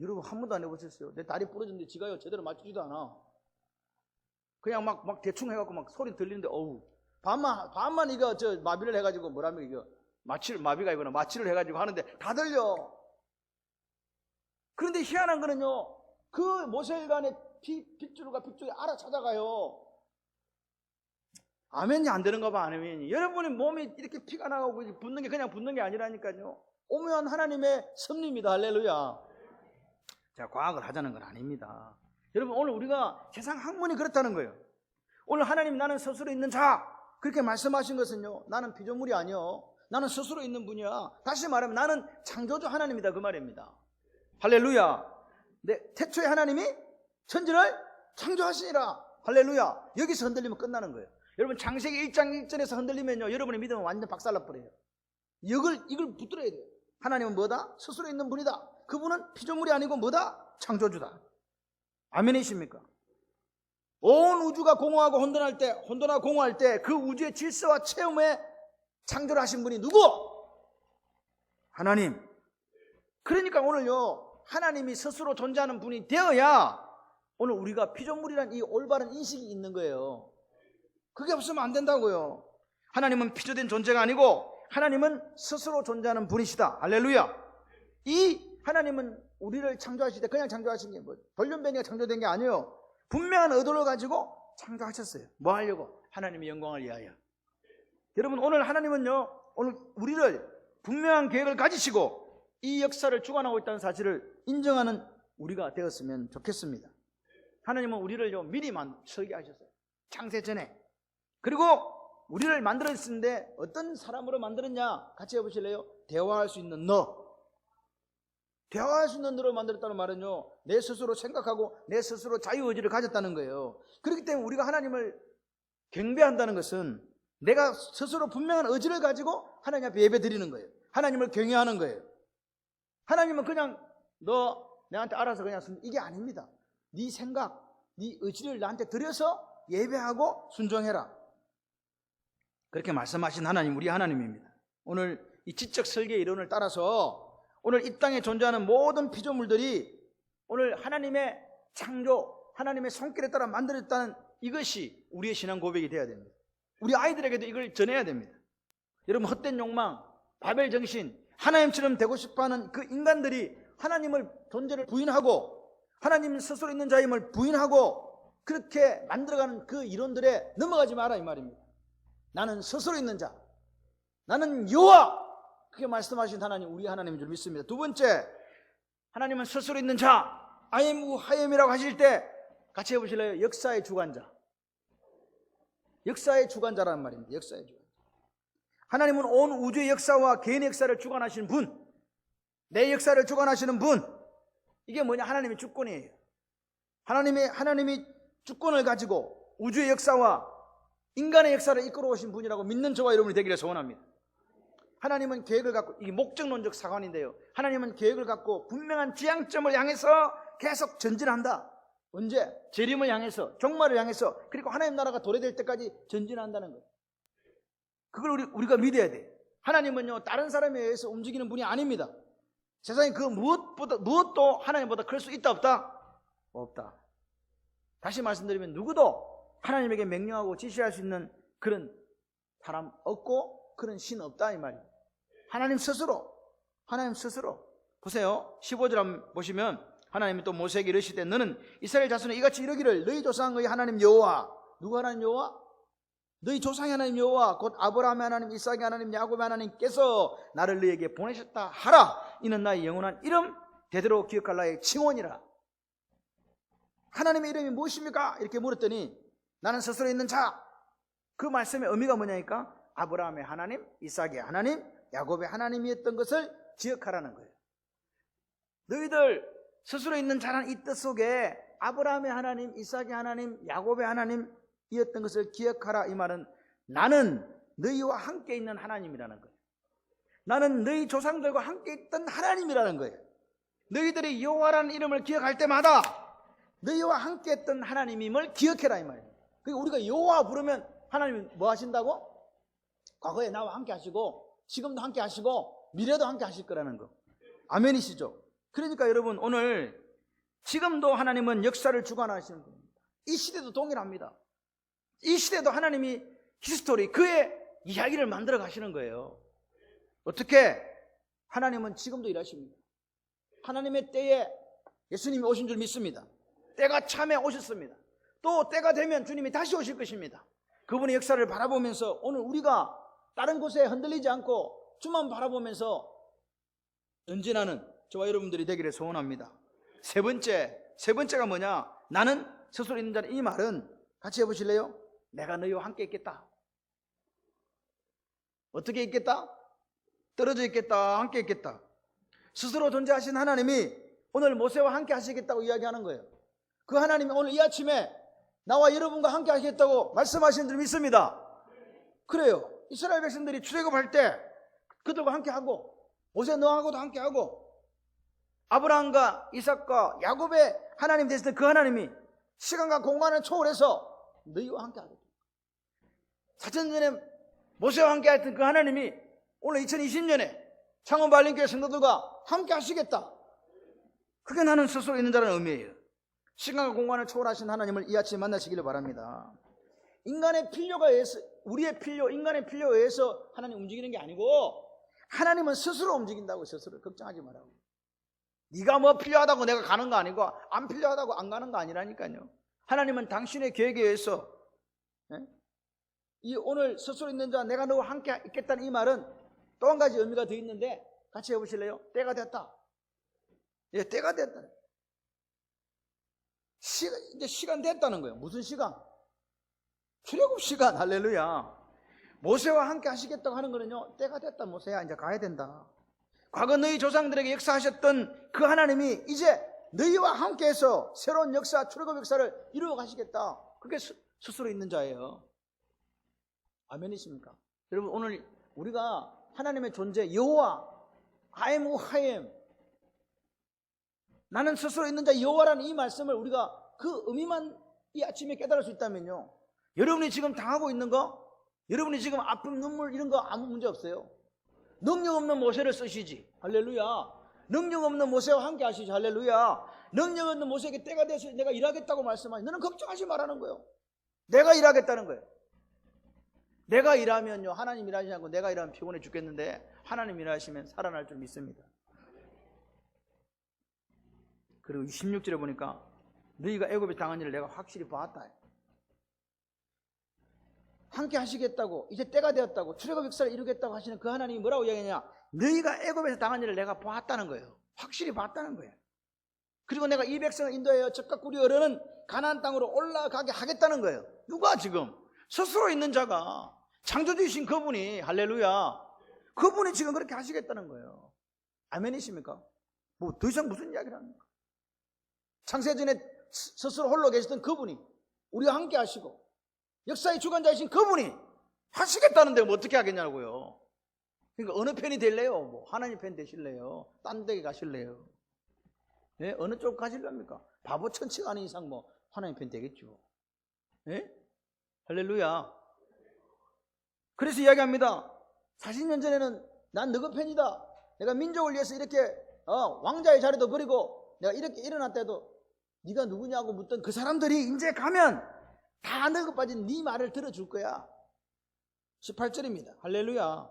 여러분, 한 번도 안 해보셨어요? 내 다리 부러졌는데 지가요 제대로 맞추지도 않아. 그냥 막 대충 해갖고 막 소리 들리는데, 어우, 반만 이거 마비를 해가지고 뭐라면 이거 마비가 이거나 마취를 해가지고 하는데 다 들려. 그런데 희한한 거는요, 그 모세혈관의 핏줄과 핏줄이 알아 찾아가요. 아멘이 안 되는가 봐, 아멘이. 여러분의 몸이 이렇게 피가 나가고 붓는 게 그냥 붓는 게 아니라니까요. 오묘한 하나님의 섭리입니다. 할렐루야. 자, 과학을 하자는 건 아닙니다. 여러분, 오늘 우리가 세상 학문이 그렇다는 거예요. 오늘 하나님, 나는 스스로 있는 자, 그렇게 말씀하신 것은요, 나는 피조물이 아니요, 나는 스스로 있는 분이야. 다시 말하면 나는 창조주 하나님이다, 그 말입니다. 할렐루야. 네, 태초에 하나님이 천지를 창조하시니라. 할렐루야. 여기서 흔들리면 끝나는 거예요. 여러분, 창세기 1장 1절에서 흔들리면요, 여러분의 믿음은 완전 박살나버려요. 이걸 붙들어야 돼요. 하나님은 뭐다? 스스로 있는 분이다. 그분은 피조물이 아니고 뭐다? 창조주다. 아멘이십니까? 온 우주가 공허하고 혼돈하고 공허할 때 그 우주의 질서와 체험에 창조를 하신 분이 누구? 하나님. 그러니까 오늘요, 하나님이 스스로 존재하는 분이 되어야 오늘 우리가 피조물이란 이 올바른 인식이 있는 거예요. 그게 없으면 안 된다고요. 하나님은 피조된 존재가 아니고 하나님은 스스로 존재하는 분이시다. 할렐루야. 이 하나님은 우리를 창조하실 때 그냥 창조하신 게 뭐 돌연변이가 창조된 게 아니에요. 분명한 의도를 가지고 창조하셨어요. 뭐 하려고? 하나님의 영광을 위하여. 여러분, 오늘 하나님은요, 오늘 우리를 분명한 계획을 가지시고 이 역사를 주관하고 있다는 사실을 인정하는 우리가 되었으면 좋겠습니다. 하나님은 우리를 미리 설계하셨어요. 창세 전에. 그리고 우리를 만들었는데 어떤 사람으로 만들었냐? 같이 해보실래요? 대화할 수 있는 너. 대화할 수 있는 너로 만들었다는 말은요, 내 스스로 생각하고 내 스스로 자유의지를 가졌다는 거예요. 그렇기 때문에 우리가 하나님을 경배한다는 것은 내가 스스로 분명한 의지를 가지고 하나님 앞에 예배 드리는 거예요. 하나님을 경외하는 거예요. 하나님은 그냥 너 내한테 알아서 그냥 이게 아닙니다. 네 생각, 네 의지를 나한테 드려서 예배하고 순종해라. 그렇게 말씀하신 하나님, 우리 하나님입니다. 오늘 이 지적 설계 이론을 따라서 오늘 이 땅에 존재하는 모든 피조물들이 오늘 하나님의 창조, 하나님의 손길에 따라 만들어졌다는 이것이 우리의 신앙 고백이 되어야 됩니다. 우리 아이들에게도 이걸 전해야 됩니다. 여러분, 헛된 욕망, 바벨 정신, 하나님처럼 되고 싶어하는 그 인간들이 하나님을 존재를 부인하고 하나님 스스로 있는 자임을 부인하고 그렇게 만들어가는 그 이론들에 넘어가지 마라, 이 말입니다. 나는 스스로 있는 자, 나는 여호와, 그렇게 말씀하신 하나님, 우리 하나님인 줄 믿습니다. 두 번째, 하나님은 스스로 있는 자, I am who I am이라고 하실 때 같이 해보실래요? 역사의 주관자. 역사의 주관자라는 말입니다. 역사의 주관자. 하나님은 온 우주의 역사와 개인의 역사를 주관하시는 분, 내 역사를 주관하시는 분. 이게 뭐냐? 하나님의 주권이에요. 하나님이 주권을 가지고 우주의 역사와 인간의 역사를 이끌어 오신 분이라고 믿는 저와 여러분이 되기를 소원합니다. 하나님은 계획을 갖고, 이게 목적론적 사관인데요, 하나님은 계획을 갖고 분명한 지향점을 향해서 계속 전진한다. 언제? 재림을 향해서, 종말을 향해서, 그리고 하나님 나라가 도래될 때까지 전진한다는 거예요. 그걸 우리가 믿어야 돼. 하나님은요, 다른 사람에 의해서 움직이는 분이 아닙니다. 세상에 그 무엇도 하나님보다 클 수 있다, 없다? 없다. 다시 말씀드리면 누구도 하나님에게 명령하고 지시할 수 있는 그런 사람 없고 그런 신 없다 이 말이에요. 하나님 스스로 보세요. 15절 한번 보시면 하나님이 또 모세에게 이르시되 너는 이스라엘 자손에 이같이 이르기를 너희 조상의 하나님 여호와, 누구 하나님 여호와? 너희 조상의 하나님 여호와 곧 아브라함의 하나님, 이삭의 하나님, 야곱의 하나님께서 나를 너희에게 보내셨다 하라. 이는 나의 영원한 이름 대대로 기억할 나의 칭원이라. 하나님의 이름이 무엇입니까? 이렇게 물었더니 나는 스스로 있는 자. 그 말씀의 의미가 뭐냐니까 아브라함의 하나님, 이삭의 하나님, 야곱의 하나님이었던 것을 기억하라는 거예요. 너희들 스스로 있는 자라는 이 뜻 속에 아브라함의 하나님, 이삭의 하나님, 야곱의 하나님이었던 것을 기억하라. 이 말은 나는 너희와 함께 있는 하나님이라는 거예요. 나는 너희 조상들과 함께 있던 하나님이라는 거예요. 너희들이 여호와라는 이름을 기억할 때마다 너희와 함께 했던 하나님임을 기억해라 이 말이에요. 그러니까 우리가 여호와 부르면 하나님이 뭐 하신다고? 과거에 나와 함께 하시고 지금도 함께 하시고 미래도 함께 하실 거라는 거. 아멘이시죠? 그러니까 여러분 오늘 지금도 하나님은 역사를 주관하시는 분입니다. 이 시대도 동일합니다. 이 시대도 하나님이 히스토리 그의 이야기를 만들어 가시는 거예요. 어떻게? 하나님은 지금도 일하십니다. 하나님의 때에 예수님이 오신 줄 믿습니다. 때가 참에 오셨습니다. 또 때가 되면 주님이 다시 오실 것입니다. 그분의 역사를 바라보면서 오늘 우리가 다른 곳에 흔들리지 않고 주만 바라보면서 연진하는 저와 여러분들이 되기를 소원합니다. 세 번째가 뭐냐? 나는 스스로 있는 자는 이 말은 같이 해보실래요? 내가 너희와 함께 있겠다. 어떻게 있겠다? 떨어져 있겠다, 함께 있겠다. 스스로 존재하신 하나님이 오늘 모세와 함께 하시겠다고 이야기하는 거예요. 그 하나님이 오늘 이 아침에 나와 여러분과 함께 하시겠다고 말씀하시는 줄 믿습니다. 그래요. 이스라엘 백성들이 출애굽할 때 그들과 함께 하고 모세 너하고도 함께 하고 아브라함과 이삭과 야곱의 하나님 되시던 그 하나님이 시간과 공간을 초월해서 너희와 함께 하겠다. 4,000년에 모세와 함께 했던 그 하나님이 오늘 2020년에 창원발림교회 성도들과 함께 하시겠다. 그게 나는 스스로 있는 자라는 의미예요. 시간과 공간을 초월하신 하나님을 이 아침에 만나시기를 바랍니다. 인간의 필요가 의해서, 우리의 필요, 인간의 필요에 의해서 하나님 움직이는 게 아니고 하나님은 스스로 움직인다고. 스스로 걱정하지 말라고. 네가 뭐 필요하다고 내가 가는 거 아니고 안 필요하다고 안 가는 거 아니라니까요. 하나님은 당신의 계획에 의해서 이 오늘 스스로 있는 자 내가 너와 함께 있겠다는 이 말은 또 한 가지 의미가 더 있는데 같이 해보실래요? 때가 됐다. 예, 때가 됐다. 이제 시간 됐다는 거예요. 무슨 시간? 출애굽 시간. 할렐루야. 모세와 함께 하시겠다고 하는 거는요, 때가 됐다. 모세야 이제 가야 된다. 과거 너희 조상들에게 역사하셨던 그 하나님이 이제 너희와 함께해서 새로운 역사, 출애굽 역사를 이루어 가시겠다. 그게 스스로 있는 자예요. 아멘이십니까? 여러분 오늘 우리가 하나님의 존재 여호와, I am who I am, 나는 스스로 있는 자 여호와라는 이 말씀을 우리가 그 의미만 이 아침에 깨달을 수 있다면요, 여러분이 지금 당하고 있는 거, 여러분이 지금 아픔, 눈물 이런 거 아무 문제 없어요. 능력 없는 모세를 쓰시지. 할렐루야. 능력 없는 모세와 함께 하시지. 할렐루야. 능력 없는 모세에게 때가 돼서 내가 일하겠다고 말씀하지. 너는 걱정하지 말라는 거예요. 내가 일하겠다는 거예요. 내가 일하면요, 하나님 일하지 않고 내가 일하면 피곤해 죽겠는데 하나님 일하시면 살아날 줄 믿습니다. 그리고 16절에 보니까 너희가 애굽에 당한 일을 내가 확실히 봤다. 함께 하시겠다고, 이제 때가 되었다고, 출애굽 역사를 이루겠다고 하시는 그 하나님이 뭐라고 이야기하냐? 너희가 애굽에서 당한 일을 내가 봤다는 거예요. 확실히 봤다는 거예요. 그리고 내가 이 백성을 인도하여 젖과 꿀이 흐르는 가나안 땅으로 올라가게 하겠다는 거예요. 누가 지금? 스스로 있는 자가, 창조주이신 그분이, 할렐루야, 그분이 지금 그렇게 하시겠다는 거예요. 아멘이십니까? 뭐 더 이상 무슨 이야기를 합니까? 창세전에 스스로 홀로 계시던 그분이 우리와 함께 하시고 역사의 주관자이신 그분이 하시겠다는데 뭐 어떻게 하겠냐고요. 그러니까 어느 편이 될래요? 뭐 하나님 편 되실래요? 딴 데 가실래요? 예? 어느 쪽 가지려합니까? 바보 천치가 아닌 이상 뭐 하나님 편 되겠죠. 예? 할렐루야. 그래서 이야기합니다. 40년 전에는 난 너희 편이다. 내가 민족을 위해서 이렇게 왕자의 자리도 버리고 내가 이렇게 일어났다 해도 네가 누구냐고 묻던 그 사람들이 이제 가면 다 너희 빠진 네 말을 들어줄 거야. 18절입니다. 할렐루야.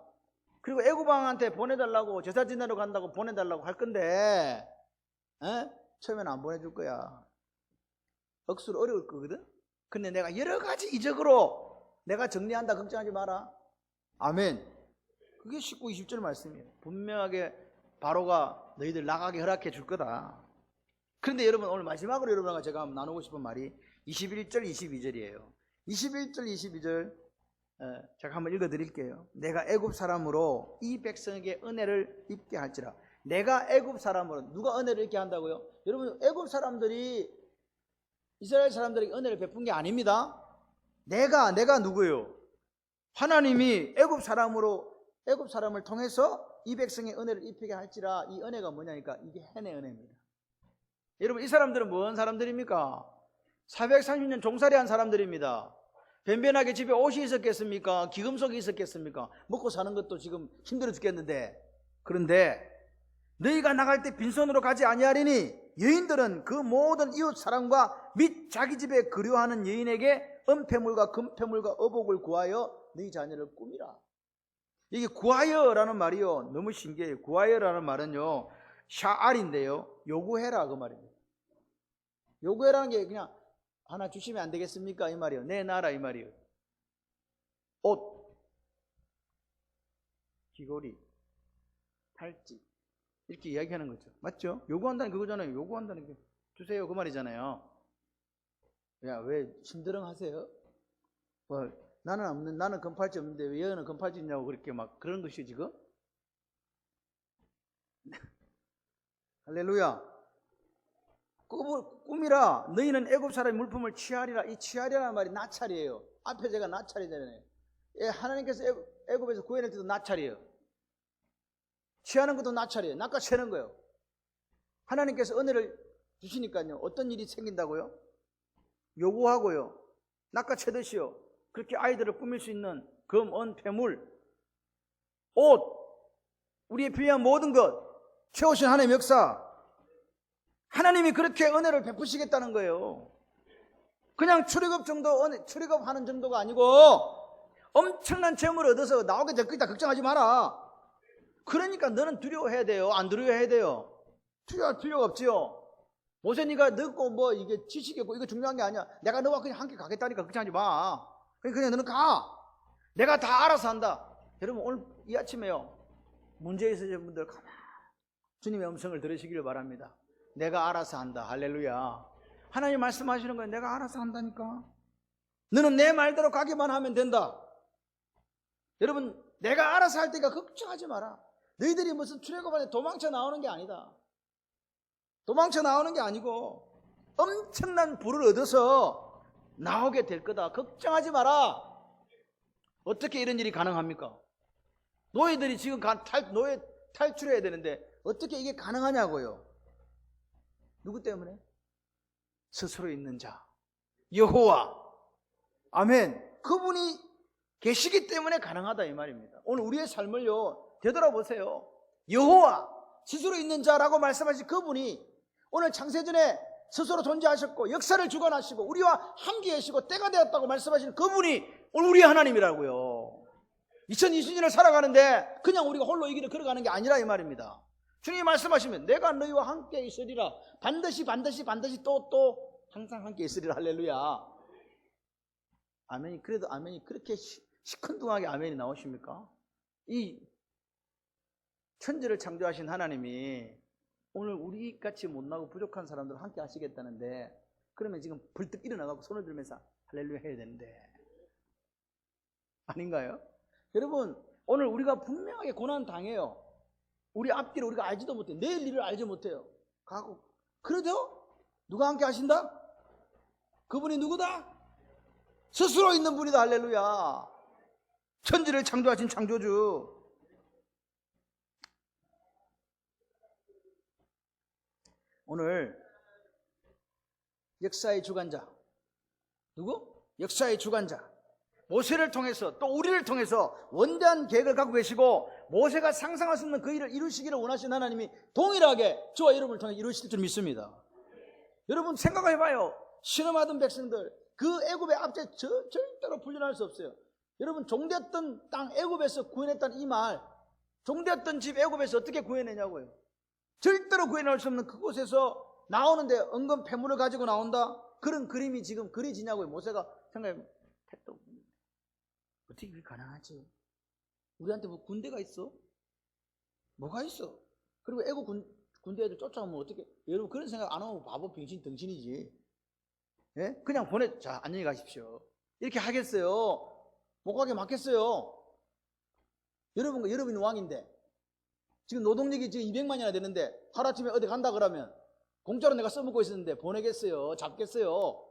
그리고 애굽왕한테 보내달라고 제사 지내러 간다고 보내달라고 할 건데 처음에는 안 보내줄 거야. 억수로 어려울 거거든. 근데 내가 여러 가지 이적으로 내가 정리한다. 걱정하지 마라. 아멘. 그게 19, 20절 말씀이에요. 분명하게 바로가 너희들 나가게 허락해 줄 거다. 그런데 여러분 오늘 마지막으로 여러분과 제가 한번 나누고 싶은 말이 21절, 22절이에요. 21절, 22절 제가 한번 읽어드릴게요. 내가 애굽 사람으로 이 백성에게 은혜를 입게 할지라. 내가 애굽 사람으로 누가 은혜를 입게 한다고요? 여러분 애굽 사람들이 이스라엘 사람들에게 은혜를 베푼 게 아닙니다. 내가 누구예요? 하나님이 애굽 사람을 통해서 이 백성의 은혜를 입히게 할지라. 이 은혜가 뭐냐니까 이게 헨의 은혜입니다. 여러분 이 사람들은 뭔 사람들입니까? 430년 종살이한 사람들입니다. 변변하게 집에 옷이 있었겠습니까? 기금속이 있었겠습니까? 먹고 사는 것도 지금 힘들어 죽겠는데, 그런데 너희가 나갈 때 빈손으로 가지 아니하리니 여인들은 그 모든 이웃 사람과 및 자기 집에 거류하는 여인에게 은폐물과 금폐물과 어복을 구하여 너희 자녀를 꾸미라. 이게 구하여라는 말이요 너무 신기해요. 구하여라는 말은요 샤알인데요 요구해라 그 말입니다. 요구해라는 게 그냥 하나 주시면 안 되겠습니까? 이 말이요. 내놔라 이 말이요. 옷, 귀걸이, 팔찌 이렇게 이야기하는 거죠. 맞죠? 요구한다는 그거잖아요. 요구한다는 게 주세요 그 말이잖아요. 야, 왜 심드렁 하세요? 뭐 나는 금팔찌 없는데 왜 여는 금팔찌 있냐고 그렇게 막 그런 것이 지금? 할렐루야. 꿈이라 너희는 애굽 사람의 물품을 취하리라. 이 취하리라는 말이 나찰이에요. 앞에 제가 나찰이잖아요. 하나님께서 애굽에서 구해낼 때도 나찰이에요. 취하는 것도 나찰이에요. 낚아채는 거예요. 하나님께서 은혜를 주시니까요 어떤 일이 생긴다고요? 요구하고요 낚아채듯이요 그렇게 아이들을 꾸밀 수 있는 금, 은, 폐물, 옷, 우리의 필요한 모든 것 채우신 하나님의 역사, 하나님이 그렇게 은혜를 베푸시겠다는 거예요. 그냥 출애굽하는 정도가 아니고 엄청난 재물을 얻어서 나오게 될 거다. 걱정하지 마라. 그러니까 너는 두려워해야 돼요? 안 두려워해야 돼요? 두려워할 필요가 없지요. 모세니가 넣고 뭐 이게 지식이고 이거 중요한 게 아니야. 내가 너와 그냥 함께 가겠다니까 걱정하지 마. 그냥 너는 가. 내가 다 알아서 한다. 여러분 오늘 이 아침에요 문제 있으신 분들 가만 주님의 음성을 들으시기를 바랍니다. 내가 알아서 한다. 할렐루야. 하나님 말씀하시는 거예요. 내가 알아서 한다니까. 너는 내 말대로 가기만 하면 된다. 여러분 내가 알아서 할 테니까 걱정하지 마라. 너희들이 무슨 출애굽안에 도망쳐 나오는 게 아니다. 도망쳐 나오는 게 아니고 엄청난 부를 얻어서 나오게 될 거다. 걱정하지 마라. 어떻게 이런 일이 가능합니까? 노예들이 지금 노예 탈출해야 되는데 어떻게 이게 가능하냐고요. 누구 때문에? 스스로 있는 자 여호와. 아멘. 그분이 계시기 때문에 가능하다 이 말입니다. 오늘 우리의 삶을요 되돌아보세요. 여호와 스스로 있는 자라고 말씀하신 그분이 오늘 창세전에 스스로 존재하셨고 역사를 주관하시고 우리와 함께 계시고 때가 되었다고 말씀하신 그분이 오늘 우리의 하나님이라고요. 2020년을 살아가는데 그냥 우리가 홀로 이 길을 걸어가는 게 아니라 이 말입니다. 주님이 말씀하시면 내가 너희와 함께 있으리라. 반드시 또 항상 함께 있으리라. 할렐루야. 아멘이 그래도 아멘이 그렇게 시큰둥하게 아멘이 나오십니까? 이 천지를 창조하신 하나님이 오늘 우리같이 못나고 부족한 사람들 함께 하시겠다는데 그러면 지금 벌떡 일어나가고 손을 들면서 할렐루야 해야 되는데 아닌가요? 여러분 오늘 우리가 분명하게 고난 당해요. 우리 앞길을 우리가 알지도 못해. 내일 일을 알지 못해요. 가고 그래도 누가 함께 하신다? 그분이 누구다? 스스로 있는 분이다. 할렐루야. 천지를 창조하신 창조주. 오늘 역사의 주관자 누구? 역사의 주관자 모세를 통해서 또 우리를 통해서 원대한 계획을 갖고 계시고 모세가 상상할 수 없는 그 일을 이루시기를 원하시는 하나님이 동일하게 저와 여러분을 통해 이루실 줄 믿습니다. 여러분 생각해봐요. 신음하던 백성들 그 애굽의 압제 절대로 풀려날 수 없어요. 여러분 종되었던 땅 애굽에서 구해냈다는 이 말, 종되었던 집 애굽에서 어떻게 구해내냐고요. 절대로 구해낼 수 없는 그곳에서 나오는데 은근 폐물을 가지고 나온다. 그런 그림이 지금 그려지냐고요. 모세가 생각해 택도 어떻게 그게 가능하지? 우리한테 뭐 군대가 있어? 뭐가 있어? 그리고 애국 군대애들 쫓아오면 어떻게? 여러분 그런 생각 안 하고 바보 병신 덩신이지. 예? 그냥 자 안녕히 가십시오. 이렇게 하겠어요? 못 가게 막겠어요? 여러분이 왕인데 지금 노동력이 지금 200만이나 되는데 하루아침에 어디 간다 그러면 공짜로 내가 써먹고 있었는데 보내겠어요? 잡겠어요?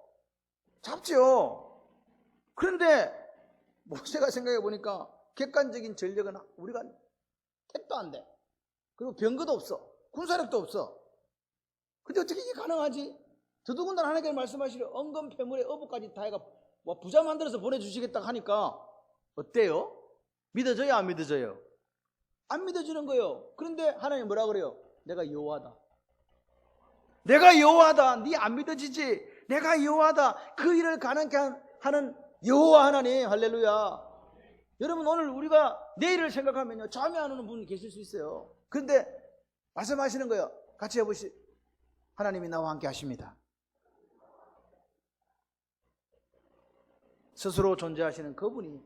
잡죠. 그런데 모세가 생각해 보니까 객관적인 전력은 우리가 택도 안 돼. 그리고 병거도 없어. 군사력도 없어. 근데 어떻게 이게 가능하지? 더더군다나 하나님께서 말씀하시려 언금 폐물에 어부까지 다 해가 부자 만들어서 보내주시겠다 하니까 어때요? 믿어져요? 안 믿어져요? 안 믿어지는 거예요. 그런데 하나님 뭐라 그래요? 내가 여호와다. 내가 여호와다. 네 안 믿어지지? 내가 여호와다. 그 일을 가능케 하는 여호와 하나님. 할렐루야. 여러분 오늘 우리가 내일을 생각하면요 잠이 안 오는 분이 계실 수 있어요. 그런데 말씀하시는 거예요. 같이 해보시. 하나님이 나와 함께 하십니다. 스스로 존재하시는 그분이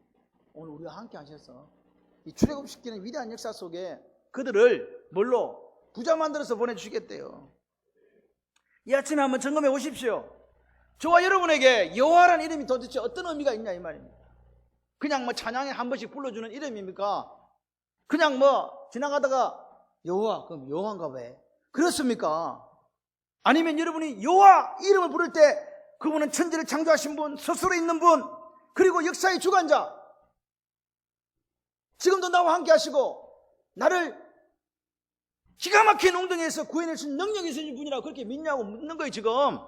오늘 우리와 함께 하셔서 이 출애굽시키는 위대한 역사 속에 그들을 뭘로? 부자 만들어서 보내주시겠대요. 이 아침에 한번 점검해 보십시오. 저와 여러분에게 여호와라는 이름이 도대체 어떤 의미가 있냐 이 말입니다. 그냥 뭐 찬양에 한 번씩 불러주는 이름입니까? 그냥 뭐 지나가다가 여호와 그럼 여호와인가 봐. 그렇습니까? 아니면 여러분이 여호와 이름을 부를 때 그분은 천지를 창조하신 분, 스스로 있는 분, 그리고 역사의 주관자, 지금도 나와 함께 하시고 나를 기가 막힌 웅덩이에서 구해낼 수 있는 능력이 있으신 분이라고 그렇게 믿냐고 묻는 거예요. 지금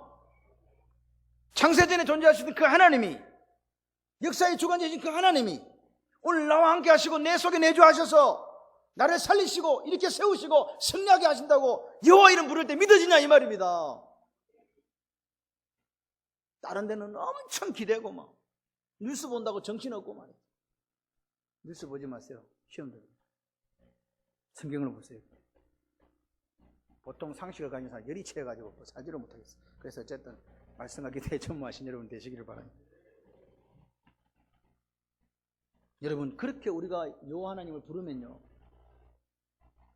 창세전에 존재하시던 그 하나님이, 역사의 주관자이신 그 하나님이 오늘 나와 함께 하시고 내 속에 내주하셔서 나를 살리시고 이렇게 세우시고 승리하게 하신다고 여호와 이름 부를 때 믿어지냐 이 말입니다. 다른 데는 엄청 기대고 막 뉴스 본다고 정신없고 말이에요. 뉴스 보지 마세요. 시험 들어요. 성경을 보세요. 보통 상식을 가진 사람 열이 채여가지고 살지를 못하겠어요. 그래서 어쨌든 말씀과 기도에 전무하신 여러분 되시기를 바랍니다. 여러분 그렇게 우리가 여호와 하나님을 부르면요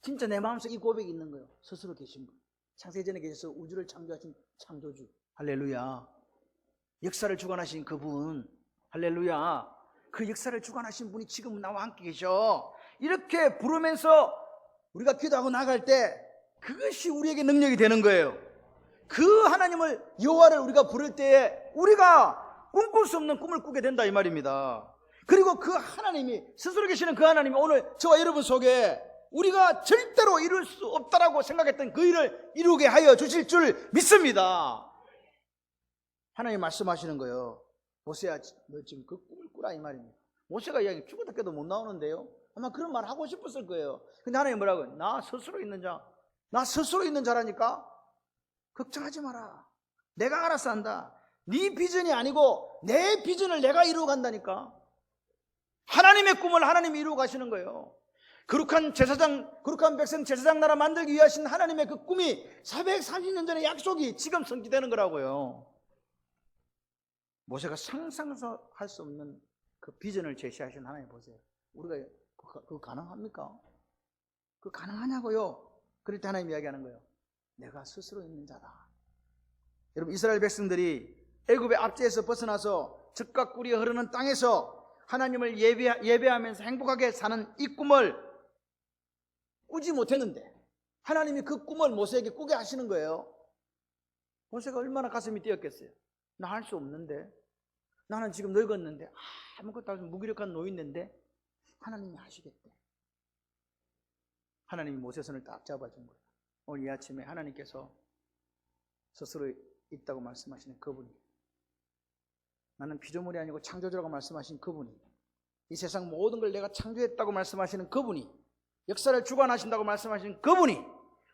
진짜 내 마음속에 이 고백이 있는 거예요. 스스로 계신 분, 창세전에 계셔서 우주를 창조하신 창조주, 할렐루야. 역사를 주관하신 그분, 할렐루야. 그 역사를 주관하신 분이 지금 나와 함께 계셔. 이렇게 부르면서 우리가 기도하고 나갈 때 그것이 우리에게 능력이 되는 거예요. 그 하나님을, 여호와를 우리가 부를 때에 우리가 꿈꿀 수 없는 꿈을 꾸게 된다 이 말입니다. 그리고 그 하나님이, 스스로 계시는 그 하나님이 오늘 저와 여러분 속에 우리가 절대로 이룰 수 없다라고 생각했던 그 일을 이루게 하여 주실 줄 믿습니다. 하나님 말씀하시는 거예요. 모세야 너 지금 그 꿈을 꾸라 이 말입니다. 모세가 이야기 죽었다 깨도 못 나오는데요 아마 그런 말 하고 싶었을 거예요. 근데 하나님 뭐라고요? 나 스스로 있는 자, 나 스스로 있는 자라니까 걱정하지 마라. 내가 알아서 한다. 네 비전이 아니고 내 비전을 내가 이루어 간다니까. 하나님의 꿈을 하나님이 이루어 가시는 거예요. 거룩한 백성 제사장 나라 만들기 위해 하신 하나님의 그 꿈이 430년 전의 약속이 지금 성취되는 거라고요. 모세가 상상할 수 없는 그 비전을 제시하신 하나님 보세요. 우리가 그거 가능합니까? 그거 가능하냐고요? 그럴 때 하나님 이야기하는 거예요. 내가 스스로 있는 자다. 여러분 이스라엘 백성들이 애굽의 압제에서 벗어나서 젖과 꿀이 흐르는 땅에서 하나님을 예배하면서 행복하게 사는 이 꿈을 꾸지 못했는데 하나님이 그 꿈을 모세에게 꾸게 하시는 거예요. 모세가 얼마나 가슴이 뛰었겠어요. 나 할 수 없는데, 나는 지금 늙었는데, 아무것도 안 무기력한 노인인데 하나님이 하시겠대. 하나님이 모세 손을 딱 잡아준 거예요. 오늘 이 아침에 하나님께서 스스로 있다고 말씀하시는 그분이, 나는 피조물이 아니고 창조주라고 말씀하신 그분이, 이 세상 모든 걸 내가 창조했다고 말씀하시는 그분이, 역사를 주관하신다고 말씀하시는 그분이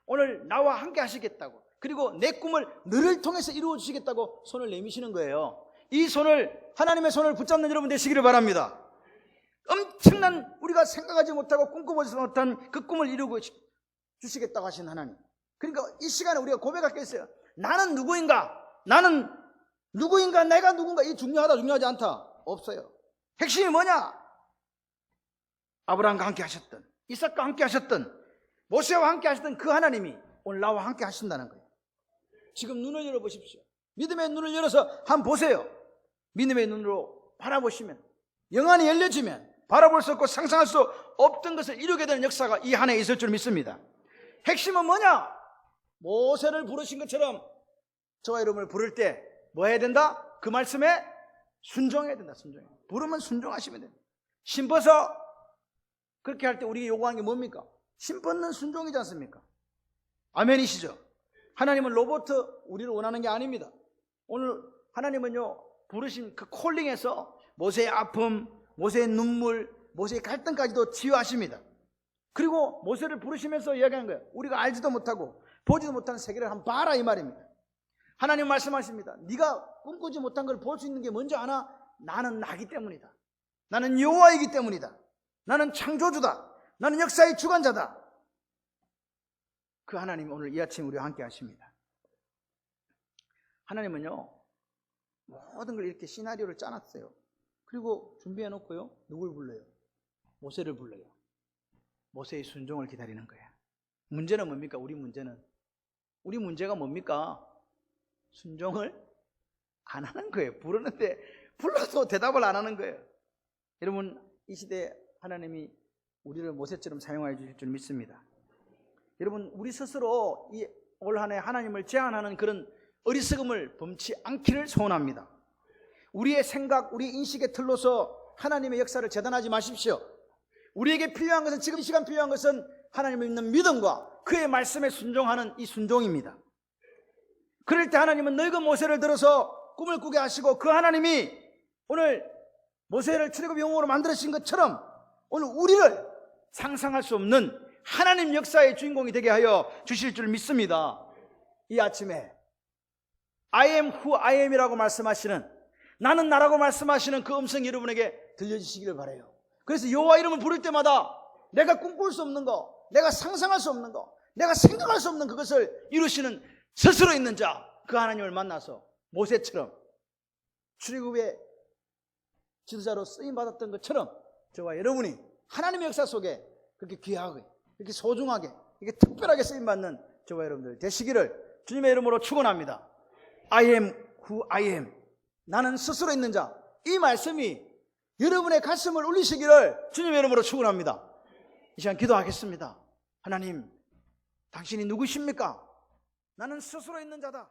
오늘 나와 함께 하시겠다고, 그리고 내 꿈을 너를 통해서 이루어 주시겠다고 손을 내미시는 거예요. 이 손을, 하나님의 손을 붙잡는 여러분 되시기를 바랍니다. 엄청난, 우리가 생각하지 못하고 꿈꿔보지 못한 그 꿈을 이루고 주시겠다고 하신 하나님. 그러니까 이 시간에 우리가 고백할 게 있어요. 나는 누구인가? 나는 누구인가? 내가 누군가? 이 중요하다 중요하지 않다? 없어요. 핵심이 뭐냐? 아브라함과 함께 하셨던, 이삭과 함께 하셨던, 모세와 함께 하셨던 그 하나님이 오늘 나와 함께 하신다는 거예요. 지금 눈을 열어보십시오. 믿음의 눈을 열어서 한번 보세요. 믿음의 눈으로 바라보시면, 영안이 열려지면 바라볼 수 없고 상상할 수 없던 것을 이루게 되는 역사가 이 한 해에 있을 줄 믿습니다. 핵심은 뭐냐? 모세를 부르신 것처럼 저와 여러분을 부를 때 뭐 해야 된다? 그 말씀에 순종해야 된다. 순종해. 부르면 순종하시면 됩니다. 심 벗어. 그렇게 할 때 우리가 요구하는 게 뭡니까? 심 벗는 순종이지 않습니까? 아멘이시죠? 하나님은 로봇 우리를 원하는 게 아닙니다. 오늘 하나님은요, 부르신 그 콜링에서 모세의 아픔, 모세의 눈물, 모세의 갈등까지도 치유하십니다. 그리고 모세를 부르시면서 이야기하는 거예요. 우리가 알지도 못하고 보지도 못하는 세계를 한번 봐라, 이 말입니다. 하나님 말씀하십니다. 네가 꿈꾸지 못한 걸 볼 수 있는 게 뭔지 아나? 나는 나기 때문이다. 나는 여호와이기 때문이다. 나는 창조주다. 나는 역사의 주관자다. 그 하나님 오늘 이 아침 우리와 함께 하십니다. 하나님은요, 모든 걸 이렇게 시나리오를 짜놨어요. 그리고 준비해 놓고요, 누굴 불러요? 모세를 불러요. 모세의 순종을 기다리는 거예요. 문제는 뭡니까? 우리 문제가 뭡니까? 순종을 안 하는 거예요. 부르는데 불러도 대답을 안 하는 거예요. 여러분, 이 시대에 하나님이 우리를 모세처럼 사용하여 주실 줄 믿습니다. 여러분, 우리 스스로 이 올 한 해 하나님을 제한하는 그런 어리석음을 범치 않기를 소원합니다. 우리의 생각, 우리 인식의 틀로서 하나님의 역사를 재단하지 마십시오. 우리에게 필요한 것은, 지금 이 시간 필요한 것은 하나님을 믿는 믿음과 그의 말씀에 순종하는 이 순종입니다. 그럴 때 하나님은 늙은 모세를 들어서 꿈을 꾸게 하시고, 그 하나님이 오늘 모세를 출애굽 영웅으로 만들으신 것처럼 오늘 우리를 상상할 수 없는 하나님 역사의 주인공이 되게 하여 주실 줄 믿습니다. 이 아침에 I am who I am이라고 말씀하시는, 나는 나라고 말씀하시는 그 음성이 여러분에게 들려주시기를 바라요. 그래서 여호와 이름을 부를 때마다 내가 꿈꿀 수 없는 거, 내가 상상할 수 없는 거, 내가 생각할 수 없는 그것을 이루시는 스스로 있는 자, 그 하나님을 만나서 모세처럼 출애굽의 지도자로 쓰임받았던 것처럼 저와 여러분이 하나님의 역사 속에 그렇게 귀하게, 그렇게 소중하게, 이렇게 특별하게 쓰임받는 저와 여러분들 되시기를 주님의 이름으로 축원합니다. I am who I am. 나는 스스로 있는 자. 이 말씀이 여러분의 가슴을 울리시기를 주님의 이름으로 축원합니다. 이 시간 기도하겠습니다. 하나님, 당신이 누구십니까? 나는 스스로 있는 자다.